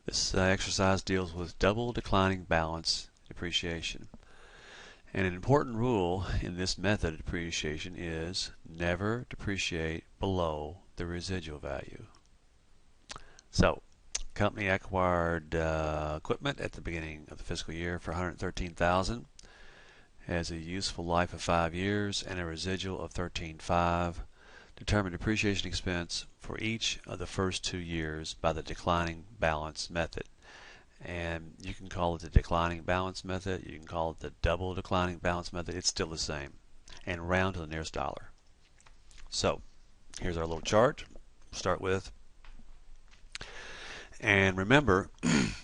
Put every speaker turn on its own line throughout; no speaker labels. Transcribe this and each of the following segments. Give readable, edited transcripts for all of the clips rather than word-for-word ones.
This exercise deals with double declining balance depreciation. And an important rule in this method of depreciation is never depreciate below the residual value. So, company acquired equipment at the beginning of the fiscal year for $113,000, has a useful life of 5 years and a residual of $13,500. Determine depreciation expense for each of the first 2 years by the declining balance method. And you can call it the declining balance method, you can call it the double declining balance method, it's still the same. And round to the nearest dollar. So, here's our little chart. Start with. And remember,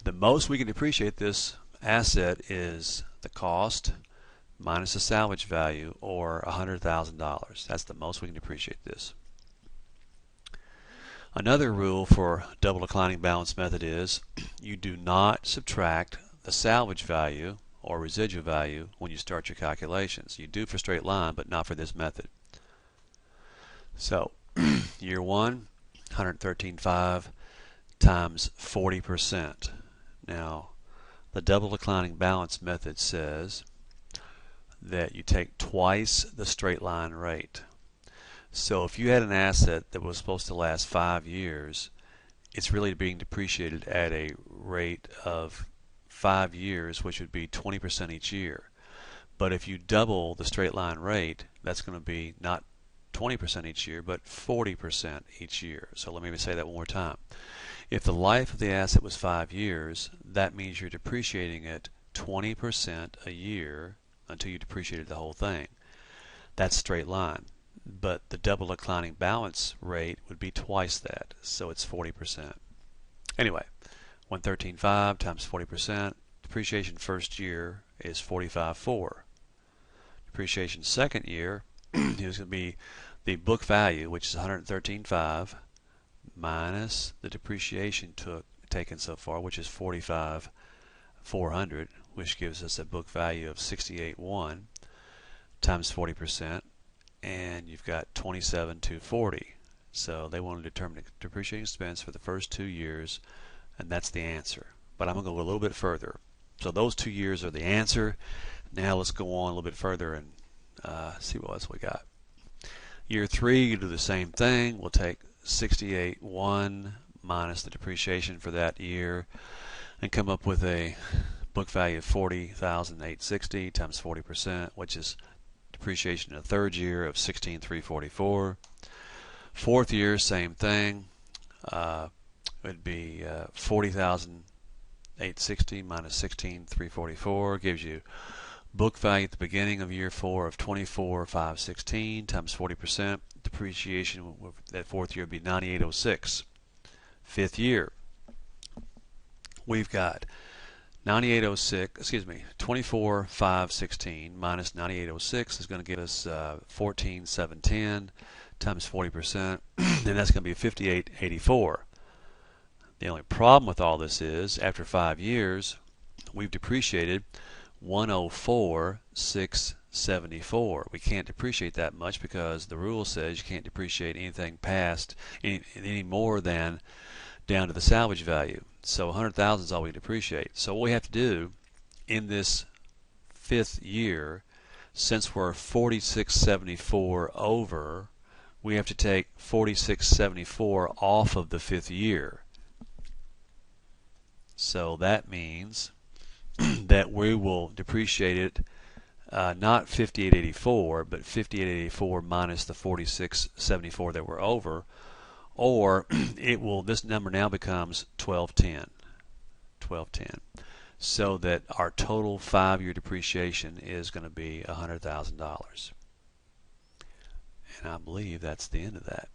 the most we can depreciate this asset is the cost minus the salvage value, or $100,000. That's the most we can depreciate this. Another rule for double declining balance method is you do not subtract the salvage value or residual value when you start your calculations. You do for straight line, but not for this method. So, year 1, $113,500 times 40%. Now, the double declining balance method says that you take twice the straight line rate. So if you had an asset that was supposed to last 5 years, it's really being depreciated at a rate of 5 years, which would be 20% each year. But if you double the straight line rate, that's going to be not 20% each year, but 40% each year. So let me say that one more time. If the life of the asset was 5 years, that means you're depreciating it 20% a year until you depreciated the whole thing. That's straight line. But the double declining balance rate would be twice that, so it's 40%. Anyway, $113,500 times 40%. Depreciation first year is $45,400. Depreciation second year is going to be the book value, which is $113,500, minus the depreciation taken so far, which is $45,400, which gives us a book value of $68,100 times 40%, and you've got $27,240. So they want to determine the depreciation expense for the first 2 years, and that's the answer. But I'm going to go a little bit further. So those 2 years are the answer. Now let's go on a little bit further and see what else we got. Year 3, you do the same thing. We'll take $68,100 minus the depreciation for that year and come up with a book value of $40,860 times 40%, which is depreciation in the third year of $16,344. Fourth year, same thing. It would be $40,860 minus $16,344 gives you book value at the beginning of year 4 of $24,516 times 40%. Depreciation that fourth year would be $98,06. Fifth year, we've got $24,516 minus $98,06 is going to give us $14,710 times 40%, and that's going to be $58,084. The only problem with all this is, after 5 years, we've depreciated $104,674. We can't depreciate that much because the rule says you can't depreciate anything past any more than down to the salvage value. So 100,000 is all we depreciate. So what we have to do in this fifth year, since we're 4674 over, we have to take 4674 off of the fifth year. So that means that we will depreciate it not 5884, but 5884 minus the 4674 that we're over, or it will. This number now becomes 1210, so that our total 5-year depreciation is going to be $100,000. And I believe that's the end of that.